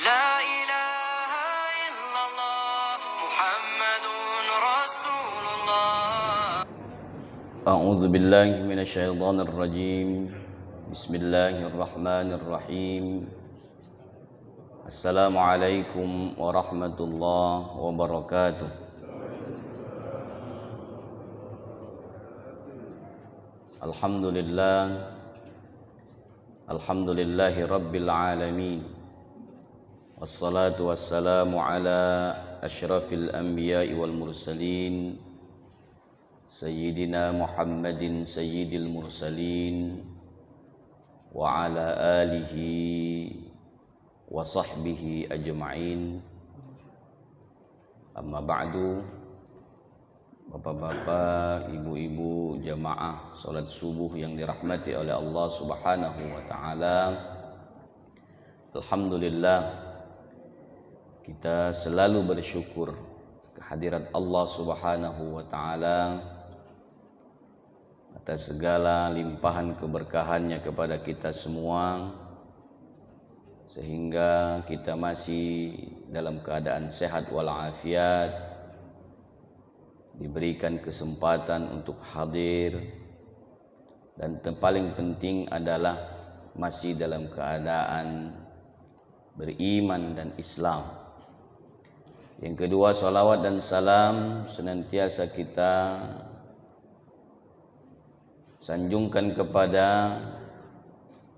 لا إله إلا الله محمد رسول الله. أعوذ بالله من الشيطان الرجيم. بسم الله الرحمن الرحيم. السلام عليكم ورحمة الله وبركاته. Alhamdulillah, alhamdulillahi rabbil alamin. Wassalatu wassalamu ala asyrafil anbiya'i wal mursalin, Sayyidina Muhammadin sayyidil mursalin, wa ala alihi wa sahbihi ajma'in. Amma ba'du. Bapak-bapak, ibu-ibu, jamaah salat subuh yang dirahmati oleh Allah Subhanahu wa taala. Alhamdulillah, kita selalu bersyukur kehadirat Allah Subhanahu wa taala atas segala limpahan keberkahannya kepada kita semua, sehingga kita masih dalam keadaan sehat walafiat, diberikan kesempatan untuk hadir, dan paling penting adalah masih dalam keadaan beriman dan Islam. Yang kedua, salawat dan salam senantiasa kita sanjungkan kepada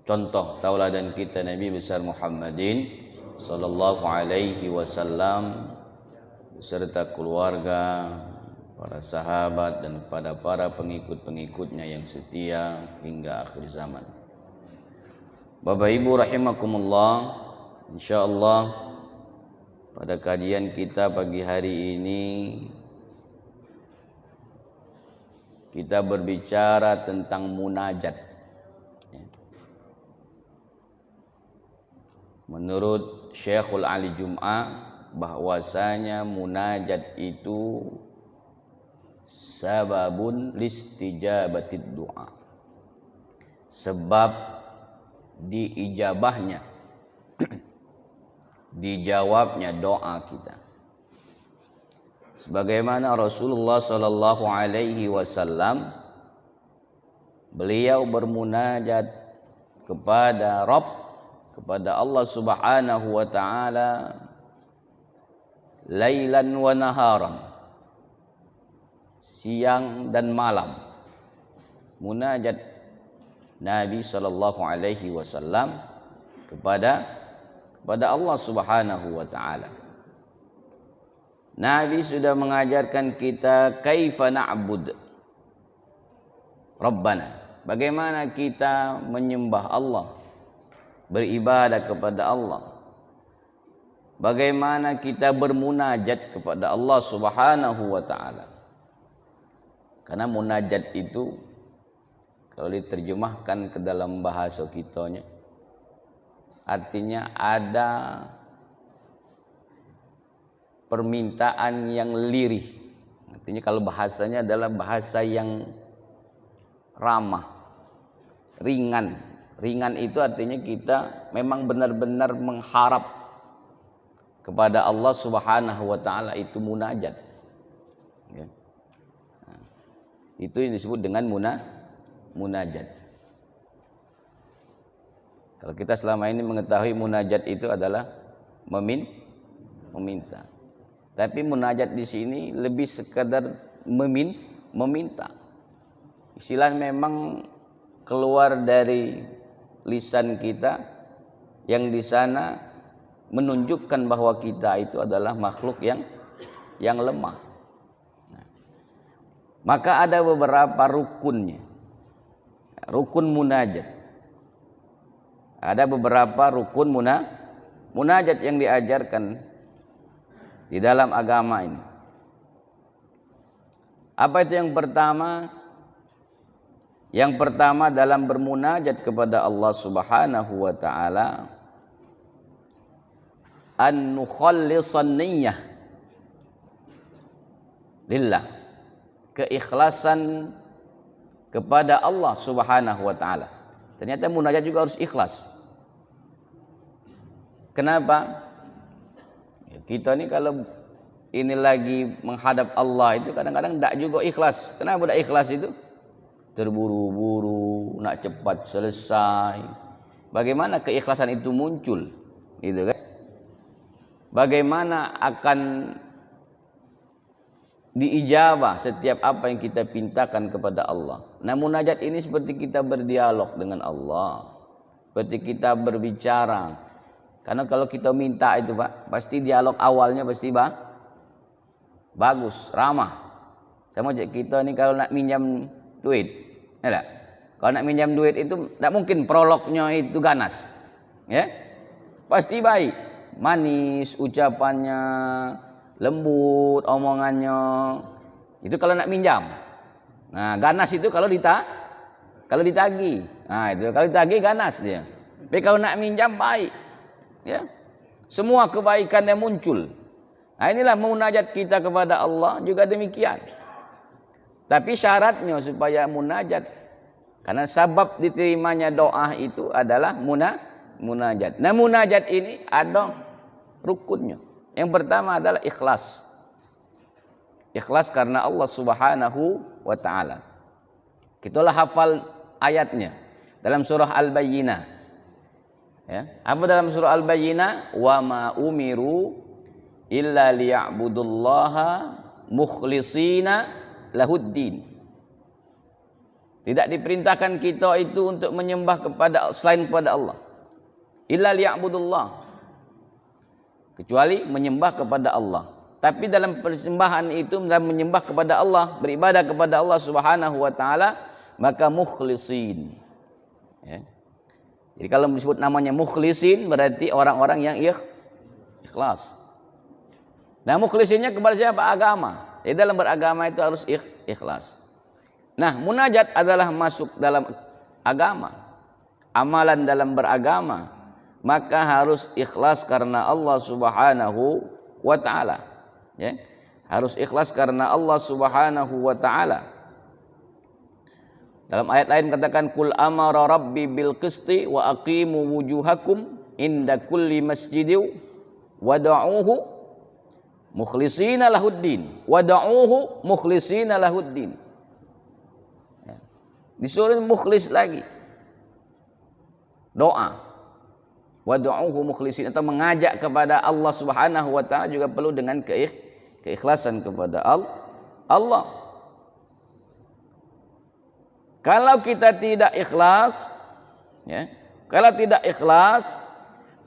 contoh tauladan kita, Nabi besar Muhammadin sallallahu alaihi wasallam beserta keluarga, para sahabat, dan pada para pengikut-pengikutnya yang setia hingga akhir zaman. Bapak Ibu rahimakumullah, insyaallah pada kajian kita pagi hari ini kita berbicara tentang munajat. Menurut Syekhul Ali Jum'ah, bahwasanya munajat itu sababun listijabatid du'a, sebab diijabahnya dijawabnya doa kita. Sebagaimana Rasulullah sallallahu alaihi wasallam, beliau bermunajat kepada Rabb, kepada Allah Subhanahu wa taala, lailan wa naharan, siang dan malam. Munajat Nabi sallallahu alaihi wasallam kepada Allah Subhanahu wa taala. Nabi sudah mengajarkan kita kaifa na'bud Rabbana, bagaimana kita menyembah Allah, beribadah kepada Allah, bagaimana kita bermunajat kepada Allah Subhanahu wa taala. Karena munajat itu kalau diterjemahkan ke dalam bahasa kitanya, artinya ada permintaan yang lirih. Artinya kalau bahasanya adalah bahasa yang ramah, ringan. Ringan itu artinya kita memang benar-benar mengharap kepada Allah Subhanahu wa taala, itu munajat. Ya. Nah, itu yang disebut dengan munajat. Kalau kita selama ini mengetahui munajat itu adalah meminta. Tapi munajat di sini lebih sekadar meminta. Istilah memang keluar dari lisan kita yang di sana menunjukkan bahwa kita itu adalah makhluk yang lemah. Nah, maka ada beberapa rukunnya. Rukun munajat. Ada beberapa rukun munajat yang diajarkan di dalam agama ini. Apa itu yang pertama? Yang pertama dalam bermunajat kepada Allah Subhanahu wa taala, an nukhallisan niyyah lillah, keikhlasan kepada Allah Subhanahu wa taala. Ternyata munajat juga harus ikhlas. Kenapa? Kita ni kalau ini lagi menghadap Allah itu kadang-kadang tak juga ikhlas. Kenapa tak ikhlas itu? Terburu-buru, nak cepat selesai. Bagaimana keikhlasan itu muncul? Gitu kan? Bagaimana akan diijabah setiap apa yang kita pintakan kepada Allah. Nah, munajat ini seperti kita berdialog dengan Allah, seperti kita berbicara. Karena kalau kita minta itu Pak, pasti dialog awalnya pasti bagus, ramah. Sama kita ni kalau nak minjam duit, ya tak? Kalau nak minjam duit itu tak mungkin prolognya itu ganas, ya? Pasti baik, manis ucapannya, lembut omongannya. Itu kalau nak minjam. Nah, ganas itu kalau ditagih. Nah, itu kalau ditagih ganas dia. Tapi kalau nak minjam baik. Ya. Semua kebaikan yang muncul. Nah, inilah munajat kita kepada Allah juga demikian. Tapi syaratnya supaya munajat, karena sebab diterimanya doa itu adalah munajat. Nah, munajat ini ada rukunnya. Yang pertama adalah ikhlas. Ikhlas karena Allah Subhanahu wa taala. Kitalah hafal ayatnya dalam surah Al-Bayyinah. Ya, apa dalam surah Al-Bayyinah? Wa ma umiru illa liya'budullaha mukhlishina lahuddin. Tidak diperintahkan kita itu untuk menyembah kepada selain kepada Allah. Illa liya'budullah. Kecuali menyembah kepada Allah. Tapi dalam persembahan itu, dalam menyembah kepada Allah, beribadah kepada Allah Subhanahu wa taala, maka mukhlisin. Ya. Jadi kalau disebut namanya mukhlisin berarti orang-orang yang ikhlas. Nah, mukhlisinnya kepada siapa? Agama. Jadi dalam beragama itu harus ikhlas. Nah, munajat adalah masuk dalam agama. Amalan dalam beragama, maka harus ikhlas karena Allah Subhanahu wa taala. Ya. Harus ikhlas karena Allah Subhanahu wa taala. Dalam ayat lain katakan kul amara rabbi bil qisti wa aqimu wujuhakum inda kulli masjidin wad'uuhu mukhlishina lahuddin. Wad'uuhu mukhlishina lahuddin. Ya. Disuruh mukhlis lagi. Doa. Wad'uuhu mukhlisin, atau mengajak kepada Allah Subhanahu wa taala juga perlu dengan keikhlasan kepada Allah. Kalau kita tidak ikhlas, ya, kalau tidak ikhlas,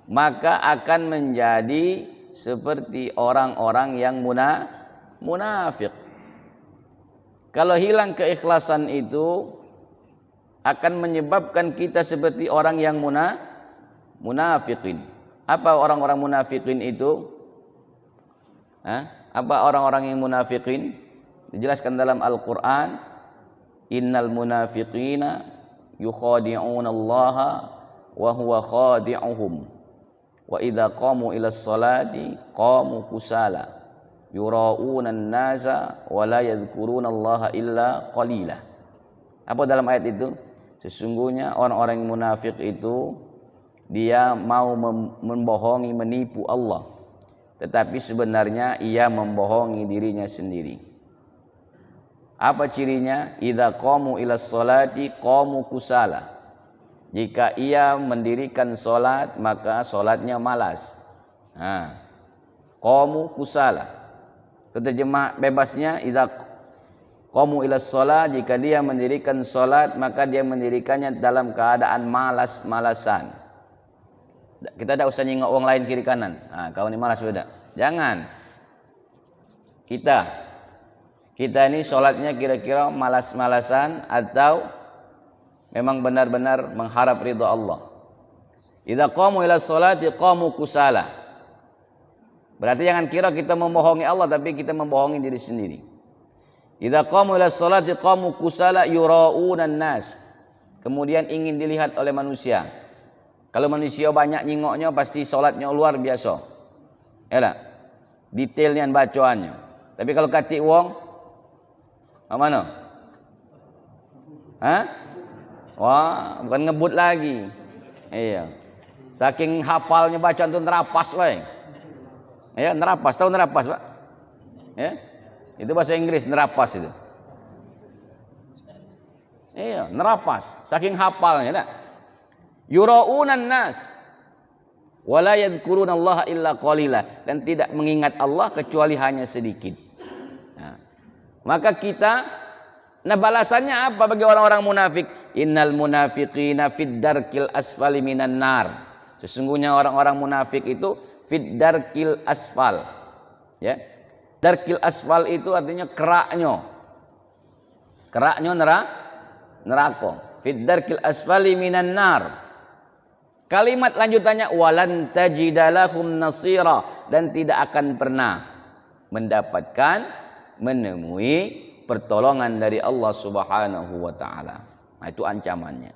maka akan menjadi seperti orang-orang yang munafik. Kalau hilang keikhlasan itu akan menyebabkan kita seperti orang yang munafikin. Apa orang-orang munafikin itu? Apa orang-orang yang munafikin? Dijelaskan dalam Al-Quran. Innal munafiqina yukhadi'una Allaha wa huwa khadi'uhum wa idza qamu ila sholati qamu kusala yura'una an-nasa wa la yadhkuruna Allaha illa qalila. Apa dalam ayat itu? Sesungguhnya orang-orang yang munafik itu dia mau membohongi, menipu Allah, tetapi sebenarnya ia membohongi dirinya sendiri. Apa cirinya? Idza qamu ila sholati qamu kusala. Jika ia mendirikan solat, maka solatnya malas. Qamu kusala. Terjemah bebasnya, idza qamu ila sholat, jika dia mendirikan solat, maka dia mendirikannya dalam keadaan malas-malasan. Kita tidak usah nyingok orang lain kiri kanan. Kau ini malas beda. Jangan. Kita ini sholatnya kira-kira malas-malasan atau memang benar-benar mengharap ridha Allah. Idza qamu ila sholati qamu kusala. Berarti jangan kira kita membohongi Allah, tapi kita membohongi diri sendiri. Idza qamu ila sholati qamu kusala yura'una nas. Kemudian ingin dilihat oleh manusia. Kalau manusia banyak nyingoknya pasti sholatnya luar biasa. Ya, detailnya bacaannya. Tapi kalau katik wong mana? Wah, bukan ngebut lagi. Iya. Saking hafalnya bacaan tu terapas wae. Ya, nerapas, tahu nerapas, Pak? Ya. Itu bahasa Inggris, nerapas itu. Iya, nerapas, saking hafalnya dah. Yuraunan nas wala yadhkurunallaha illa qalila, dan tidak mengingat Allah kecuali hanya sedikit. Nah, maka kita, nah balasannya apa bagi orang-orang munafik? Innal munafiqina fid darkil asfali minan nar. Sesungguhnya orang-orang munafik itu fid darkil asfal. Ya. Darkil asfal itu artinya keraknya. Keraknya neraka. Fid darkil asfali minan nar. Kalimat lanjutannya walan tajidalahum nasira, dan tidak akan pernah mendapatkan, menemui pertolongan dari Allah Subhanahu wa taala. Nah, itu ancamannya.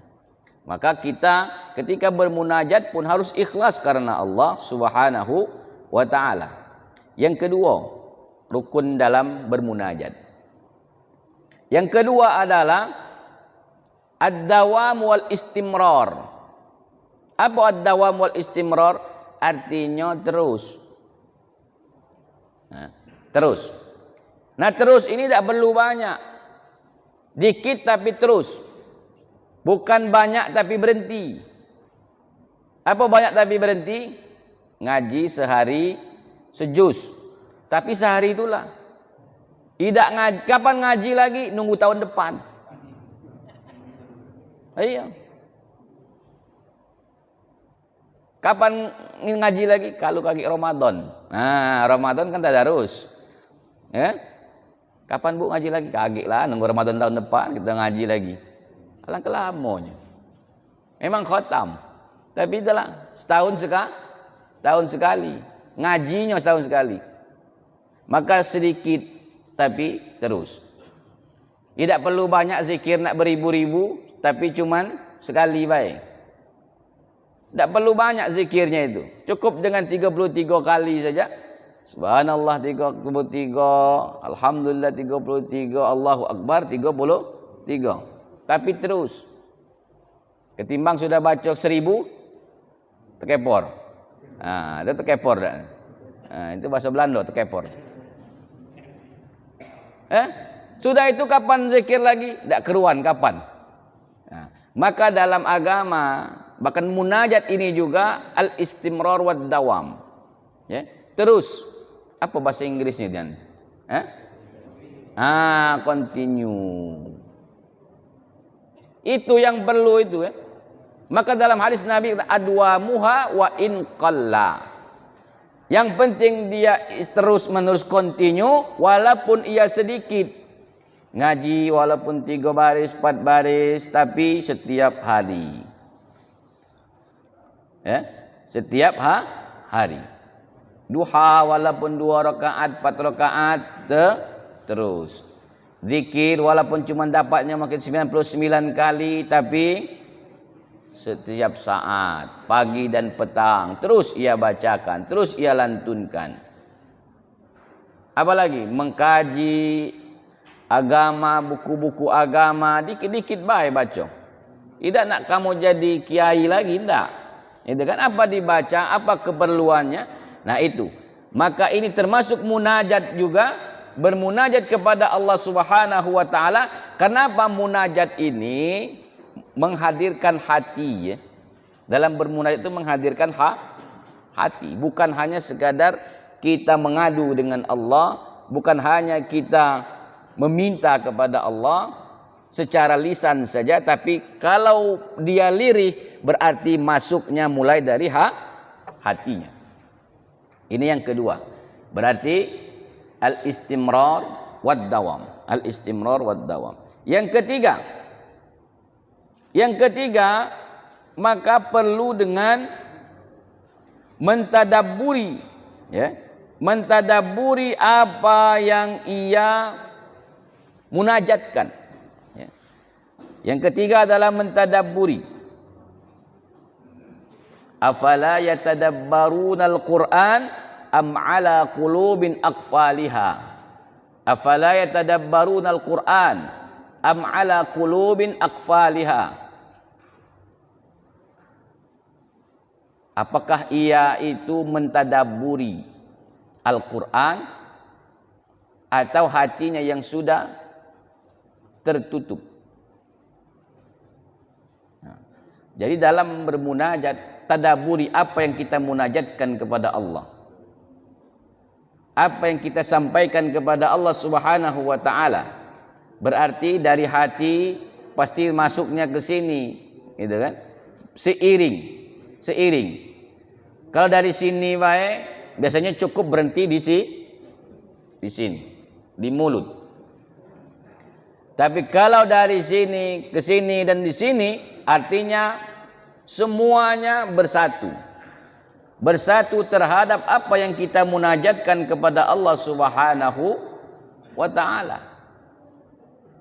Maka kita ketika bermunajat pun harus ikhlas karena Allah Subhanahu wa taala. Yang kedua, rukun dalam bermunajat. Yang kedua adalah ad-dawam wal istimrar. Apa ad-dawam wal istimrar? Artinya terus. Nah, terus. Nah, terus ini tidak perlu banyak. Dikit tapi terus. Bukan banyak tapi berhenti. Apa banyak tapi berhenti? Ngaji sehari sejuz. Tapi sehari itulah. Tidak ngaji. Kapan ngaji lagi? Nunggu tahun depan. Iya. Kapan ngaji lagi? Kalau kaki Ramadan. Nah, Ramadan kan tadarus. Ya? Kapan Bu ngaji lagi? Kagik lah, nunggu Ramadan tahun depan kita ngaji lagi. Alangkah lamanya. Memang khatam. Tapi itulah setahun sekali. Ngajinya setahun sekali. Maka sedikit tapi terus. Tidak perlu banyak zikir nak beribu-ribu, tapi cuman sekali baik. Tidak perlu banyak zikirnya itu. Cukup dengan 33 kali saja. Subhanallah 33, Alhamdulillah 33, Allahu Akbar 33. Tapi terus. Ketimbang sudah baca 1000, terkepor. Nah, ada terkepor dah. Nah, itu bahasa Belanda, terkepor. Sudah itu kapan zikir lagi? Tidak keruan kapan. Nah, maka dalam agama, bahkan munajat ini juga al-istimrar wad dawam. Ya, terus. Apa bahasa Inggrisnya dan? Continue. Itu yang perlu itu ya. Maka dalam hadis Nabi kata adwamuha wa in qalla. Yang penting dia terus menerus continue walaupun ia sedikit. Ngaji walaupun 3 baris, 4 baris, tapi setiap hari. Ya, setiap hari. Duha walaupun 2 rakaat, 4 rakaat terus. Zikir walaupun cuma dapatnya makin 99 kali, tapi setiap saat, pagi dan petang, terus ia bacakan, terus ia lantunkan. Apalagi mengkaji agama, buku-buku agama, dikit-dikit baik baca. Tidak nak kamu jadi kiai lagi, tidak. Itu kan apa dibaca, apa keperluannya. Nah itu. Maka ini termasuk munajat juga, bermunajat kepada Allah Subhanahu wa taala. Kenapa munajat ini menghadirkan hati ya? Dalam bermunajat itu menghadirkan hati, bukan hanya sekadar kita mengadu dengan Allah, bukan hanya kita meminta kepada Allah secara lisan saja, tapi kalau dia lirih berarti masuknya mulai dari hatinya. Ini yang kedua. Berarti al-istimrar wad dawam. Al-istimrar wad dawam. Yang ketiga, maka perlu dengan mentadabburi ya. Mentadabburi apa yang ia munajatkan. Ya. Yang ketiga adalah mentadabburi. Afala yatadabbaruna al-Qur'an am ala qulubin aqfaliha. Afala yatadabbaruna al-Qur'an am ala qulubin aqfaliha. Apakah ia itu mentadabburi Al-Quran atau hatinya yang sudah tertutup. Jadi dalam bermunajat, tadaburi apa yang kita munajatkan kepada Allah, apa yang kita sampaikan kepada Allah Subhanahu wa taala. Berarti dari hati pasti masuknya ke sini, gitu kan? Seiring. Kalau dari sini biasanya cukup berhenti di sini, di mulut. Tapi kalau dari sini ke sini dan di sini, artinya semuanya bersatu. Bersatu terhadap apa yang kita munajatkan kepada Allah Subhanahu wa taala.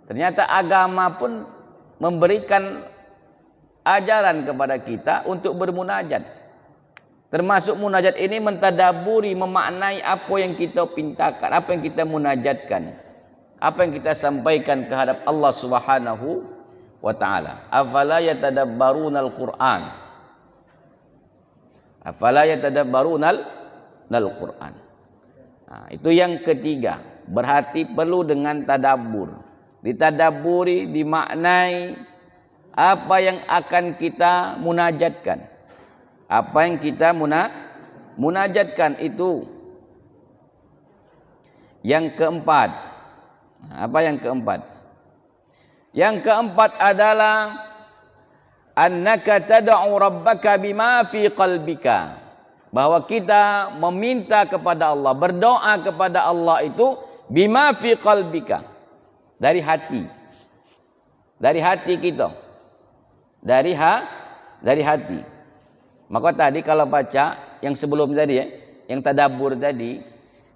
Ternyata agama pun memberikan ajaran kepada kita untuk bermunajat. Termasuk munajat ini mentadaburi, memaknai apa yang kita pintakan, apa yang kita munajatkan, apa yang kita sampaikan kehadap Allah Subhanahu wa taala. Afala yatadabbarunal Qur'an. Afala yatadabbarunal Qur'an. Nah, itu yang ketiga, berarti perlu dengan tadabbur. Ditadaburi, dimaknai apa yang akan kita munajatkan. Apa yang kita munajatkan itu. Yang keempat. Apa yang keempat? Yang keempat adalah annaka tad'u rabbaka bima fi qalbika. Bahwa kita meminta kepada Allah, berdoa kepada Allah itu bima fi qalbika. Dari hati. Dari hati kita. Dari hati. Maka tadi kalau baca yang sebelum tadi yang tadabbur tadi,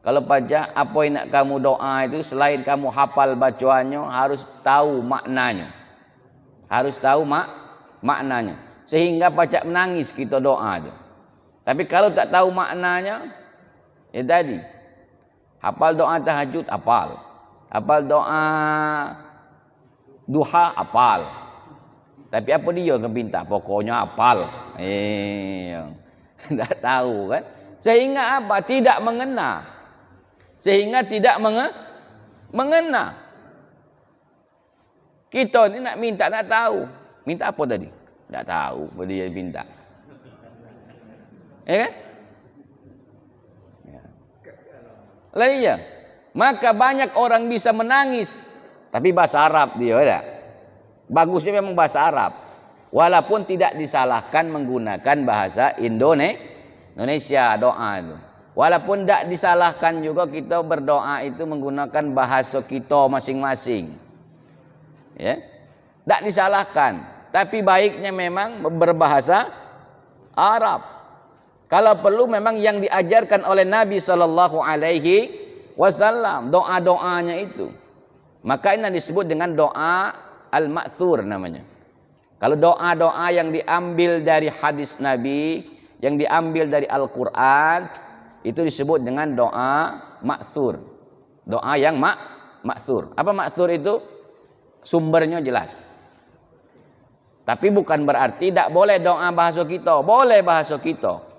kalau baca apa yang nak kamu doa itu, selain kamu hafal bacaannya, harus tahu maknanya. Harus tahu maknanya. Sehingga baca menangis kita doa itu. Tapi kalau tak tahu maknanya, ya tadi hafal doa tahajud, hafal. Hafal doa duha, hafal. Tapi apa dia yang minta? Pokoknya hafal. Tidak tahu kan? Sehingga apa? Tidak mengena. Sehingga tidak mengena. Kita ni nak minta tak tahu. Minta apa tadi? Tak tahu apa dia minta. Ya kan? Lah iya. Maka banyak orang bisa menangis tapi bahasa Arab dia tak? Bagusnya memang bahasa Arab. Walaupun tidak disalahkan menggunakan bahasa Indonesia doa itu. Walaupun tidak disalahkan juga kita berdoa itu menggunakan bahasa kita masing-masing. Ya. Tidak disalahkan. Tapi baiknya memang berbahasa Arab. Kalau perlu memang yang diajarkan oleh Nabi SAW, doa-doanya itu. Maka ini disebut dengan doa al-ma'thur namanya. Kalau doa-doa yang diambil dari hadis Nabi, yang diambil dari Al-Quran, itu disebut dengan doa ma'thur. Doa yang ma'thur. Apa ma'thur itu? Sumbernya jelas. Tapi bukan berarti tidak boleh doa bahasa kita. Boleh bahasa kita.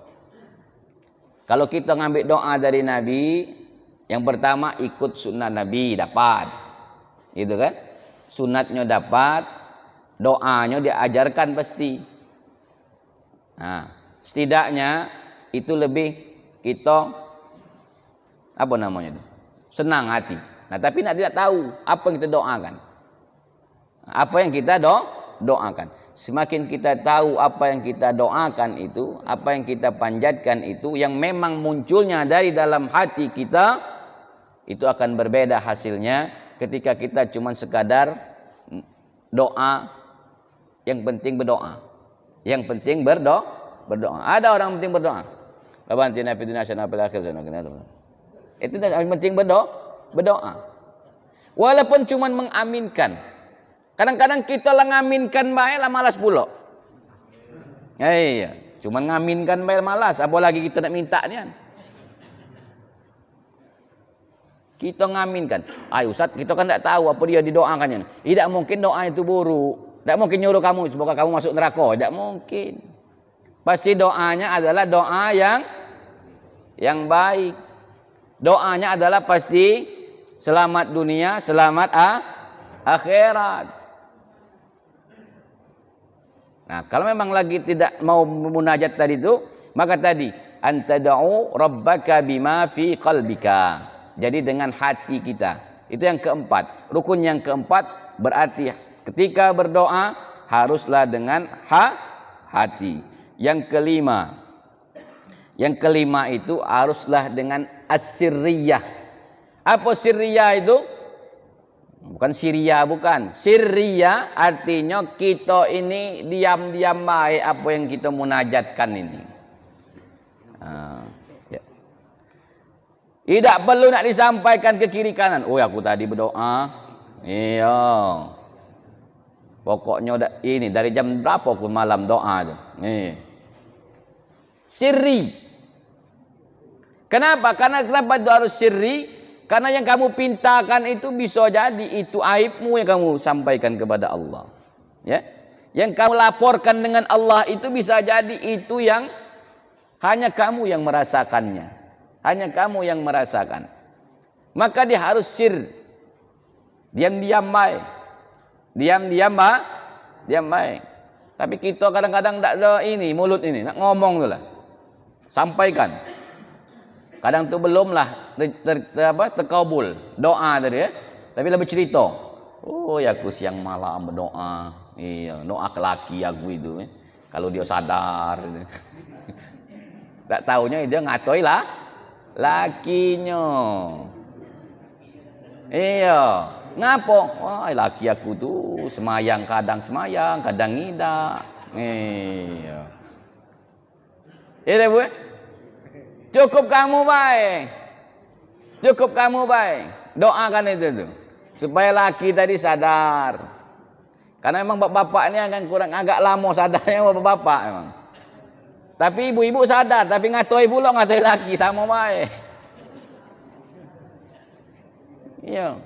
Kalau kita ngambil doa dari Nabi, yang pertama ikut sunnah Nabi, dapat. Gitu kan? Sunatnya dapat, doanya diajarkan pasti. Nah, setidaknya itu lebih kita apa namanya itu? Senang hati. Nah, tapi tidak tahu apa yang kita doakan. Apa yang kita doakan. Semakin kita tahu apa yang kita doakan itu, apa yang kita panjatkan itu, yang memang munculnya dari dalam hati kita, itu akan berbeda hasilnya ketika kita cuma sekadar doa. Yang penting berdoa. Yang penting berdoa. Ada orang penting berdoa. Rabbana fid dunya hasanah wa fil akhirati hasanah. Itu yang penting berdoa. Walaupun cuma mengaminkan. Kadang-kadang kita lah ngaminkan baik lah malas pula. Iya, cuma ngaminkan baik malas, apalagi kita nak minta ni kan. Kita ngaminkan. Ay Ustaz, kita kan tak tahu apa dia didoakannya. Tidak mungkin doa itu buruk. Tak mungkin nyuruh kamu semoga kamu masuk neraka. Tak mungkin. Pasti doanya adalah doa yang baik. Doanya adalah pasti selamat dunia, selamat akhirat. Nah, kalau memang lagi tidak mau munajat tadi itu, maka tadi antada'u rabbaka bima fi qalbika. Jadi dengan hati kita. Itu yang keempat. Rukun yang keempat berarti ketika berdoa haruslah dengan hati. Yang kelima itu haruslah dengan as-sirriyah. Apa sirriyah itu? Bukan Syria, bukan. Sirriyah artinya kita ini diam-diam baik apa yang kita munajatkan ini. Ya. Tidak perlu nak disampaikan ke kiri kanan. Oh, aku tadi berdoa. Iya. Pokoknya ini dari jam berapa aku malam doa tu. Sirri. Kenapa? Kenapa itu harus sirri? Karena yang kamu pintakan itu bisa jadi itu aibmu yang kamu sampaikan kepada Allah. Ya. Yang kamu laporkan dengan Allah itu bisa jadi itu yang hanya kamu yang merasakannya. Hanya kamu yang merasakan. Maka dia harus sir. Diam-diam baik. Diam-diam baik. Tapi kita kadang-kadang tak ada ini, mulut ini. Nak ngomong tu lah. Sampaikan. Kadang tu belumlah terkabul doa tadi ya. Tapi lebih cerita. Oh ya aku siang malam berdoa. Iya, doa ke laki aku itu. Kalau dia sadar. Tak taunya dia ngatoi lah lakinya. Iya. Ngapo? Wah, laki aku tu semayang, kadang tidak. Iya. Iya, Bu. Cukup kamu baik. Cukup kamu baik. Doakan itu tu. Supaya laki tadi sadar. Karena memang bapak ni akan kurang agak lama sadarnya bapak memang. Tapi ibu-ibu sadar, tapi ngatoi pula ngatoi laki sama baik. Iya.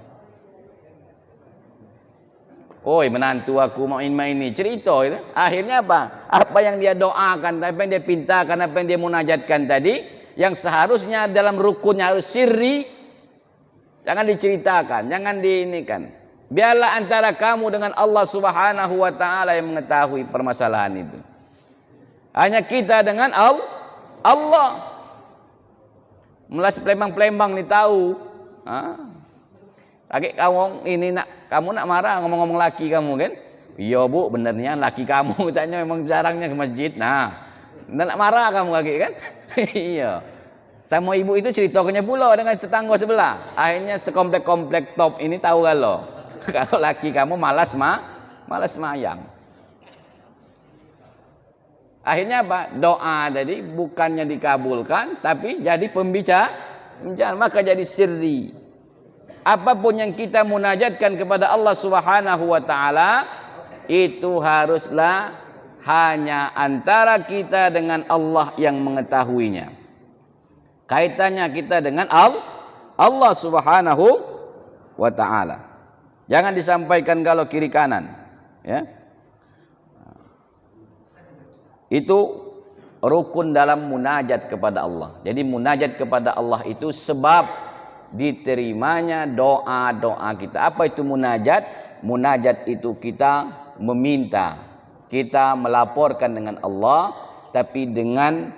Oi, menantu aku main-main ni cerita itu. Akhirnya apa? Apa yang dia doakan, apa yang dia pintakan, apa yang dia munajatkan tadi, yang seharusnya dalam rukunnya harus sirri, jangan diceritakan, jangan diinikan. Biarlah antara kamu dengan Allah Subhanahu wa taala yang mengetahui permasalahan itu. Hanya kita dengan Allah. Melas pelembang-pelembang ni tahu. Lagi kamu ini kamu nak marah ngomong-ngomong laki kamu kan? Iya bu, benernya laki kamu tanya memang jarangnya ke masjid. Nah, nak marah kamu lagi kan? Iya. Sama ibu itu ceritakannya pula dengan tetangga sebelah. Akhirnya sekomplek-komplek top ini tahu kalau laki kamu malas mayang. Akhirnya apa? Doa tadi bukannya dikabulkan tapi jadi pembicara, maka jadi sirri. Apapun yang kita munajatkan kepada Allah Subhanahu wa taala itu haruslah hanya antara kita dengan Allah yang mengetahuinya. Kaitannya kita dengan Allah Subhanahu wa taala. Jangan disampaikan kalau kiri kanan, ya. Itu rukun dalam munajat kepada Allah. Jadi munajat kepada Allah itu sebab diterimanya doa-doa kita. Apa itu munajat? Munajat itu kita meminta, kita melaporkan dengan Allah, tapi dengan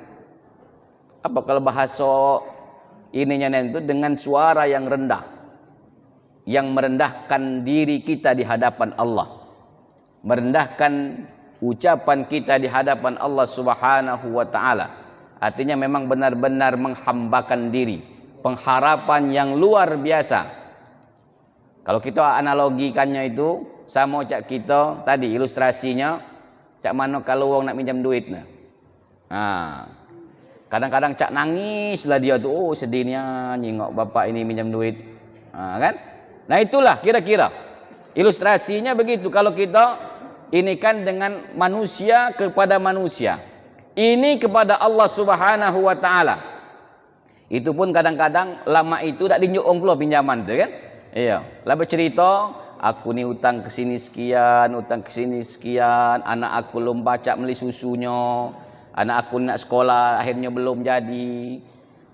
apa kalau bahasa ininya itu dengan suara yang rendah, yang merendahkan diri kita di hadapan Allah, merendahkan ucapan kita di hadapan Allah Subhanahu wa taala. Artinya memang benar-benar menghambakan diri, pengharapan yang luar biasa. Kalau kita analogikannya itu sama cak kita tadi ilustrasinya cak mana kalau orang nak minjam duit nah. Kadang-kadang cak nangis lah dia tu, oh sedihnya nyingok bapak ini minjam duit. Kan? Nah itulah kira-kira ilustrasinya begitu. Kalau kita ini kan dengan manusia kepada manusia, ini kepada Allah Subhanahu wa taala. Itu pun kadang-kadang lama itu tak dinyuung pula pinjaman tu kan. Iya, lah bercerita aku ni utang ke sini sekian, utang ke sini sekian, anak aku belum baca beli susunya, anak aku nak sekolah akhirnya belum jadi.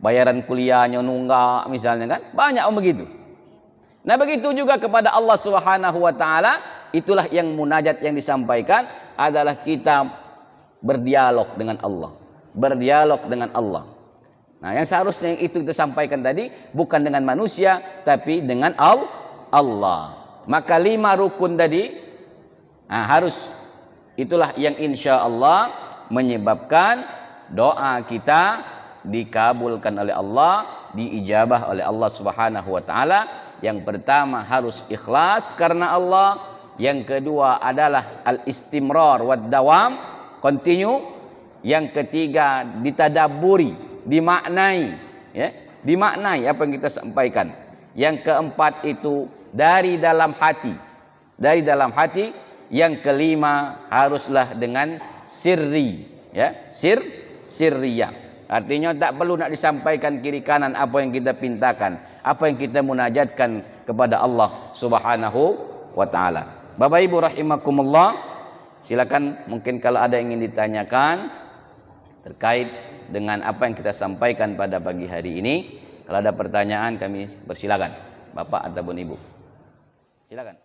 bayaran kuliahnya nunggak misalnya kan, banyak begitu. Nah begitu juga kepada Allah Subhanahu wa taala, itulah yang munajat yang disampaikan adalah kita berdialog dengan Allah, berdialog dengan Allah. Nah yang seharusnya yang itu kita sampaikan tadi bukan dengan manusia tapi dengan Allah. Maka 5 rukun tadi harus, itulah yang insya Allah menyebabkan doa kita dikabulkan oleh Allah, diijabah oleh Allah Subhanahu wa taala. Yang pertama harus ikhlas karena Allah. Yang kedua adalah al-istimrar wad dawam, continue. Yang ketiga ditadabburi, dimaknai, ya, dimaknai apa yang kita sampaikan. Yang keempat itu dari dalam hati, dari dalam hati. Yang kelima haruslah dengan sirri, ya, sirriyah. Artinya tak perlu nak disampaikan kiri kanan apa yang kita pintakan, apa yang kita munajatkan kepada Allah Subhanahu wa taala. Bapak Ibu rahimakumullah, silakan mungkin kalau ada yang ingin ditanyakan terkait dengan apa yang kita sampaikan pada pagi hari ini. Kalau ada pertanyaan kami persilakan, Bapak ataupun Ibu. Silakan.